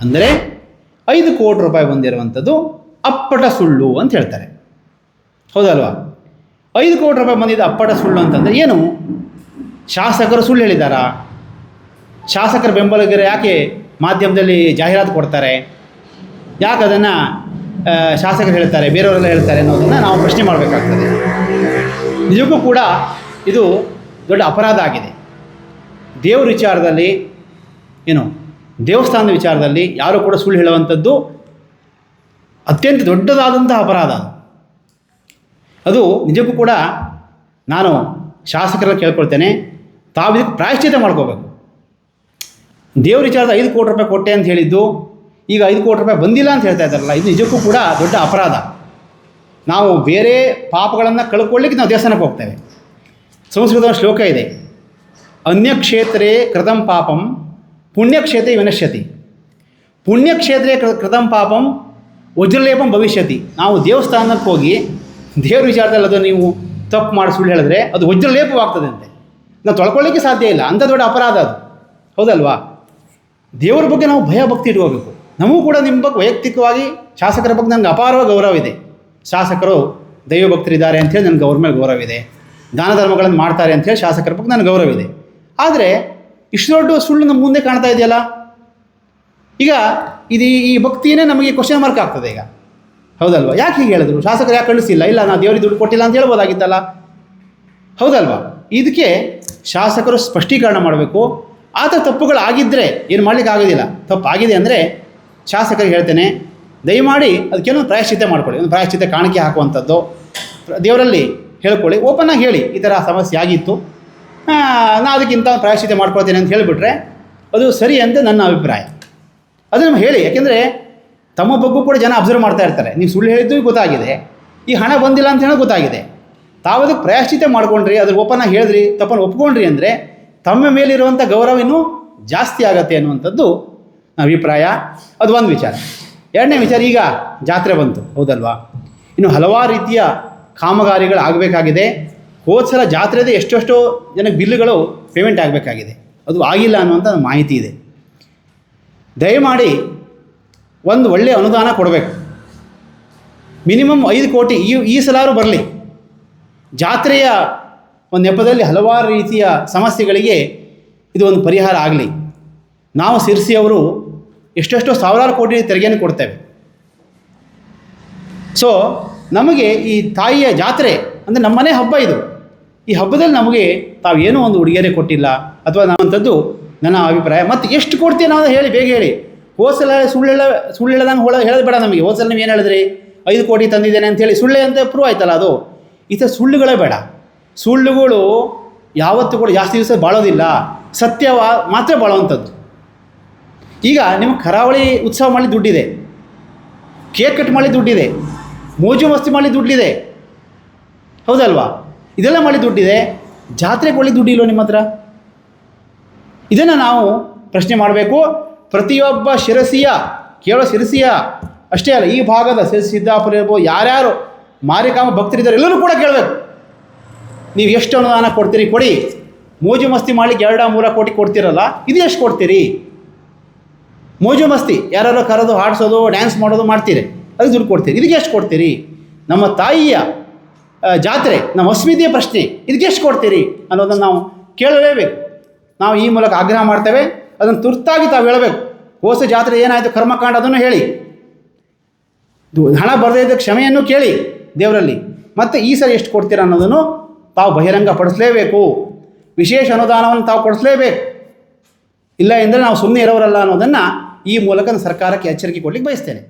ಅಂದರೆ 5 ಕೋಟಿ ರೂಪಾಯಿ ಬಂದಿರುವಂಥದ್ದು ಅಪ್ಪಟ ಸುಳ್ಳು ಅಂತ ಹೇಳ್ತಾರೆ. ಹೌದಲ್ವಾ? 5 ಕೋಟಿ ರೂಪಾಯಿ ಬಂದಿದ್ದು ಅಪ್ಪಟ ಸುಳ್ಳು ಅಂತಂದರೆ ಏನು? ಶಾಸಕರು ಸುಳ್ಳು ಹೇಳಿದಾರಾ? ಶಾಸಕರ ಬೆಂಬಲಿಗರು ಯಾಕೆ ಮಾಧ್ಯಮದಲ್ಲಿ ಜಾಹೀರಾತು ಕೊಡ್ತಾರೆ? ಯಾಕೆ ಅದನ್ನು ಶಾಸಕರು ಹೇಳ್ತಾರೆ, ಬೇರೆಯವರೆಲ್ಲ ಹೇಳ್ತಾರೆ ಅನ್ನೋದನ್ನು ನಾವು ಪ್ರಶ್ನೆ ಮಾಡಬೇಕಾಗ್ತದೆ. ನಿಜಕ್ಕೂ ಕೂಡ ಇದು ದೊಡ್ಡ ಅಪರಾಧ ಆಗಿದೆ. ದೇವ್ರ ವಿಚಾರದಲ್ಲಿ ದೇವಸ್ಥಾನದ ವಿಚಾರದಲ್ಲಿ ಯಾರೂ ಕೂಡ ಸುಳ್ಳು ಹೇಳುವಂಥದ್ದು ಅತ್ಯಂತ ದೊಡ್ಡದಾದಂತಹ ಅಪರಾಧ. ಅದು ನಿಜಕ್ಕೂ ಕೂಡ ನಾನು ಶಾಸಕರಲ್ಲಿ ಕೇಳ್ಕೊಳ್ತೇನೆ, ತಾವು ಇದಕ್ಕೆ ಪ್ರಾಯಶ್ಚಿತ್ತ ಮಾಡ್ಕೋಬೇಕು. ದೇವ್ರ ವಿಚಾರದ 5 ಕೋಟಿ ರೂಪಾಯಿ ಕೊಟ್ಟೆ ಅಂತ ಹೇಳಿದ್ದು ಈಗ 5 ಕೋಟಿ ರೂಪಾಯಿ ಬಂದಿಲ್ಲ ಅಂತ ಹೇಳ್ತಾ ಇದ್ದಾರಲ್ಲ, ಇದು ನಿಜಕ್ಕೂ ಕೂಡ ದೊಡ್ಡ ಅಪರಾಧ. ನಾವು ಬೇರೆ ಪಾಪಗಳನ್ನು ಕಳ್ಕೊಳ್ಳಿಕ್ಕೆ ನಾವು ದೇವಸ್ಥಾನಕ್ಕೆ ಹೋಗ್ತೇವೆ. ಸಂಸ್ಕೃತ ಶ್ಲೋಕ ಇದೆ, ಅನ್ಯಕ್ಷೇತ್ರೇ ಕೃತಂ ಪಾಪಂ ಪುಣ್ಯಕ್ಷೇತ್ರೇ ವಿನಶ್ಯತಿ. ಪುಣ್ಯಕ್ಷೇತ್ರೇ ಕೃತಂ ಪಾಪಂ ವಜ್ರಲೇಪಂ ಭವಿಷ್ಯತಿ. ನಾವು ದೇವಸ್ಥಾನಕ್ಕೆ ಹೋಗಿ ದೇವ್ರ ವಿಚಾರದಲ್ಲಿ ಅದು ನೀವು ತಪ್ಪು ಮಾಡಿ ಸುಳ್ಳು ಹೇಳಿದ್ರೆ ಅದು ವಜ್ರಲೇಪವಾಗ್ತದೆ ಅಂತೆ. ನಾವು ತೊಳ್ಕೊಳ್ಳಿಕ್ಕೆ ಸಾಧ್ಯ ಇಲ್ಲ, ಅಂಥ ದೊಡ್ಡ ಅಪರಾಧ ಅದು. ಹೌದಲ್ವಾ? ದೇವರ ಬಗ್ಗೆ ನಾವು ಭಯ ಭಕ್ತಿ ಇಟ್ಕೋಬೇಕು. ನಮಗೂ ಕೂಡ ನಿಮ್ಮ ಬಗ್ಗೆ ವೈಯಕ್ತಿಕವಾಗಿ ಶಾಸಕರ ಬಗ್ಗೆ ನನಗೆ ಅಪಾರವಾಗಿ ಗೌರವ ಇದೆ. ಶಾಸಕರು ದೈವಭಕ್ತರಿದ್ದಾರೆ ಅಂಥೇಳಿ ನನಗೆ ಅವ್ರ ಮೇಲೆ ಗೌರವ ಇದೆ. ದಾನ ಧರ್ಮಗಳನ್ನು ಮಾಡ್ತಾರೆ ಅಂಥೇಳಿ ಶಾಸಕರ ಬಗ್ಗೆ ನನಗೆ ಗೌರವ ಇದೆ. ಆದರೆ ಇಷ್ಟು ದೊಡ್ಡ ಸುಳ್ಳು ನಮ್ಮ ಮುಂದೆ ಕಾಣ್ತಾ ಇದೆಯಲ್ಲ, ಈಗ ಈ ಭಕ್ತಿಯೇ ನಮಗೆ ಕ್ವಶನ್ ಮಾರ್ಕ್ ಆಗ್ತದೆ ಈಗ. ಹೌದಲ್ವಾ? ಯಾಕೆ ಹೀಗೆ ಹೇಳಿದ್ರು? ಶಾಸಕರು ಯಾಕೆ ಕಳಿಸಿಲ್ಲ? ಇಲ್ಲ, ನಾವು ದೇವರಿಗೆ ದುಡ್ಡು ಕೊಟ್ಟಿಲ್ಲ ಅಂತ ಹೇಳ್ಬೋದಾಗಿತ್ತಲ್ಲ. ಹೌದಲ್ವಾ? ಇದಕ್ಕೆ ಶಾಸಕರು ಸ್ಪಷ್ಟೀಕರಣ ಮಾಡಬೇಕು. ಆತ ತಪ್ಪುಗಳಾಗಿದ್ದರೆ ಏನು ಮಾಡಲಿಕ್ಕೆ ಆಗೋದಿಲ್ಲ. ತಪ್ಪಾಗಿದೆ ಅಂದರೆ ಶಾಸಕರಿಗೆ ಹೇಳ್ತೇನೆ, ದಯಮಾಡಿ ಅದಕ್ಕೇನೋ ಪ್ರಾಯಶ್ಚಿತ್ತ ಮಾಡ್ಕೊಳ್ಳಿ. ಒಂದು ಪ್ರಾಯಶ್ಚಿತ್ತ ಕಾಣಿಕೆ ಹಾಕುವಂಥದ್ದು ದೇವರಲ್ಲಿ ಹೇಳ್ಕೊಳ್ಳಿ, ಓಪನ್ನಾಗಿ ಹೇಳಿ, ಈ ಥರ ಸಮಸ್ಯೆ ಆಗಿತ್ತು, ನಾನು ಅದಕ್ಕಿಂತ ಪ್ರಾಯಶ್ಚಿತ್ತ ಮಾಡ್ಕೊಳ್ತೇನೆ ಅಂತ ಹೇಳಿಬಿಟ್ರೆ ಅದು ಸರಿ ಅಂತ ನನ್ನ ಅಭಿಪ್ರಾಯ. ಅದನ್ನು ಹೇಳಿ. ಯಾಕೆಂದರೆ ತಮ್ಮ ಬಗ್ಗೂ ಕೂಡ ಜನ ಅಬ್ಸರ್ವ್ ಮಾಡ್ತಾ ಇರ್ತಾರೆ. ನೀವು ಸುಳ್ಳು ಹೇಳಿದ್ದು ಗೊತ್ತಾಗಿದೆ, ಈ ಹಣ ಬಂದಿಲ್ಲ ಅಂತ ಹೇಳೋದು ಗೊತ್ತಾಗಿದೆ. ತಾವು ಅದಕ್ಕೆ ಪ್ರಾಯಶ್ಚಿತ್ತ ಮಾಡ್ಕೊಂಡ್ರಿ, ಅದ್ರ ಓಪನ್ನಾಗಿ ಹೇಳಿದ್ರಿ, ತಪ್ಪನ್ನು ಒಪ್ಕೊಂಡ್ರಿ ಅಂದರೆ ತಮ್ಮ ಮೇಲಿರುವಂಥ ಗೌರವ ಇನ್ನೂ ಜಾಸ್ತಿ ಆಗತ್ತೆ ಅನ್ನುವಂಥದ್ದು ಅಭಿಪ್ರಾಯ. ಅದು ಒಂದು ವಿಚಾರ. ಎರಡನೇ ವಿಚಾರ, ಈಗ ಜಾತ್ರೆ ಬಂತು. ಹೌದಲ್ವಾ? ಇನ್ನು ಹಲವಾರು ರೀತಿಯ ಕಾಮಗಾರಿಗಳು ಆಗಬೇಕಾಗಿದೆ. ಹೋದ ಸಲ ಜಾತ್ರೆದೇ ಎಷ್ಟೆಷ್ಟೋ ಜನಕ್ಕೆ ಬಿಲ್ಲುಗಳು ಪೇಮೆಂಟ್ ಆಗಬೇಕಾಗಿದೆ, ಅದು ಆಗಿಲ್ಲ ಅನ್ನುವಂಥ ಮಾಹಿತಿ ಇದೆ. ದಯಮಾಡಿ ಒಂದು ಒಳ್ಳೆಯ ಅನುದಾನ ಕೊಡಬೇಕು. ಮಿನಿಮಮ್ 5 ಕೋಟಿ ಈ ಸಲಾರು ಬರಲಿ. ಜಾತ್ರೆಯ ಒಂದು ನೆಪದಲ್ಲಿ ಹಲವಾರು ರೀತಿಯ ಸಮಸ್ಯೆಗಳಿಗೆ ಇದು ಒಂದು ಪರಿಹಾರ ಆಗಲಿ. ನಾವು ಸಿರ್ಸಿಯವರು ಎಷ್ಟೆಷ್ಟೋ ಸಾವಿರಾರು ಕೋಟಿ ತೆರಿಗೆಯನ್ನು ಕೊಡ್ತೇವೆ. ಸೊ ನಮಗೆ ಈ ತಾಯಿಯ ಜಾತ್ರೆ ಅಂದರೆ ನಮ್ಮನೇ ಹಬ್ಬ ಇದು. ಈ ಹಬ್ಬದಲ್ಲಿ ನಮಗೆ ತಾವು ಏನೋ ಒಂದು ಉಡುಗೊರೆ ಕೊಟ್ಟಿಲ್ಲ ಅಥವಾ ನಾವಂಥದ್ದು ನನ್ನ ಅಭಿಪ್ರಾಯ. ಮತ್ತು ಎಷ್ಟು ಕೊಡ್ತೀವಿ ನಾವು ಹೇಳಿ, ಬೇಗ ಹೇಳಿ. ಹೋಸಲ ಸುಳ್ಳು ಹೇಳದಂಗೆ ಹೇಳೋದು ಬೇಡ ನಮಗೆ. ಹೋಸಲ ನೀವು ಏನು ಹೇಳಿದ್ರಿ, 5 ಕೋಟಿ ತಂದಿದ್ದೇನೆ ಅಂಥೇಳಿ ಸುಳ್ಳೆ ಅಂತ ಪ್ರೂವ್ ಆಯ್ತಲ್ಲ. ಅದು ಈ ಥರ ಸುಳ್ಳುಗಳೇ ಬೇಡ. ಸುಳ್ಳುಗಳು ಯಾವತ್ತೂ ಕೂಡ ಜಾಸ್ತಿ ದಿವಸ ಬಾಳೋದಿಲ್ಲ, ಸತ್ಯ ಮಾತ್ರ ಬಾಳುವಂಥದ್ದು. ಈಗ ನಿಮಗೆ ಕರಾವಳಿ ಉತ್ಸವ ಮಾಡಲಿ ದುಡ್ಡಿದೆ, ಕೇಕ್ ಕಟ್ ಮಾಡಲಿ ದುಡ್ಡಿದೆ, ಮೋಜು ಮಸ್ತಿ ಮಾಡಲಿ ದುಡ್ಡಿದೆ. ಹೌದಲ್ವಾ? ಇದೆಲ್ಲ ಮಾಡಲಿ ದುಡ್ಡಿದೆ, ಜಾತ್ರೆಗೆ ಒಳ್ಳೆ ದುಡ್ಡಿಲ್ವ ನಿಮ್ಮ ಹತ್ರ? ಇದನ್ನು ನಾವು ಪ್ರಶ್ನೆ ಮಾಡಬೇಕು. ಪ್ರತಿಯೊಬ್ಬ ಕೇವಲ ಶಿರಸಿಯ ಅಷ್ಟೇ ಅಲ್ಲ, ಈ ಭಾಗದ ಸಿದ್ದಾಪುರ ಇರ್ಬೋದು, ಯಾರ್ಯಾರು ಮಾರಿಕಾಮ ಭಕ್ತರಿದ್ದಾರೆ ಎಲ್ಲರೂ ಕೂಡ ಕೇಳಬೇಕು. ನೀವು ಎಷ್ಟು ಅನುದಾನ ಕೊಡ್ತೀರಿ ಕೊಡಿ. ಮೋಜು ಮಸ್ತಿ ಮಾಡಲಿಕ್ಕೆ 2-3 ಕೋಟಿ ಕೊಡ್ತೀರಲ್ಲ, ಇದು ಎಷ್ಟು ಕೊಡ್ತೀರಿ? ಮೋಜು ಮಸ್ತಿ ಯಾರು ಕರೆದು ಹಾಡಿಸೋದು, ಡ್ಯಾನ್ಸ್ ಮಾಡೋದು ಮಾಡ್ತೀರಿ, ಅದಕ್ಕೆ ದುಡ್ಡು ಕೊಡ್ತೀರಿ. ಇದಕ್ಕೆ ಎಷ್ಟು ಕೊಡ್ತೀರಿ? ನಮ್ಮ ತಾಯಿಯ ಜಾತ್ರೆ, ನಮ್ಮ ಅಸ್ಮಿತೆಯ ಪ್ರಶ್ನೆ, ಇದಕ್ಕೆ ಎಷ್ಟು ಕೊಡ್ತೀರಿ ಅನ್ನೋದನ್ನು ನಾವು ಕೇಳಲೇಬೇಕು. ನಾವು ಈ ಮೂಲಕ ಆಗ್ರಹ ಮಾಡ್ತೇವೆ. ಅದನ್ನು ತುರ್ತಾಗಿ ತಾವು ಹೇಳಬೇಕು. ಹೋಸ ಜಾತ್ರೆ ಏನಾಯಿತು ಕರ್ಮಕಾಂಡ ಅದನ್ನು ಹೇಳಿ, ಹಣ ಬರದೇ ಇದ್ದ ಕ್ಷಮೆಯನ್ನು ಕೇಳಿ ದೇವರಲ್ಲಿ. ಮತ್ತು ಈ ಸಲ ಎಷ್ಟು ಕೊಡ್ತೀರಾ ಅನ್ನೋದನ್ನು ತಾವು ಬಹಿರಂಗ ಪಡಿಸಲೇಬೇಕು. ವಿಶೇಷ ಅನುದಾನವನ್ನು ತಾವು ಕೊಡಿಸಲೇಬೇಕು. ಇಲ್ಲ ಎಂದರೆ ನಾವು ಸುಮ್ಮನೆ ಇರೋರಲ್ಲ ಅನ್ನೋದನ್ನು ಈ ಮೂಲಕ ಸರ್ಕಾರಕ್ಕೆ ಎಚ್ಚರಿಕೆ ಕೊಡಲಿಕ್ಕೆ ಬಯಸ್ತೇನೆ.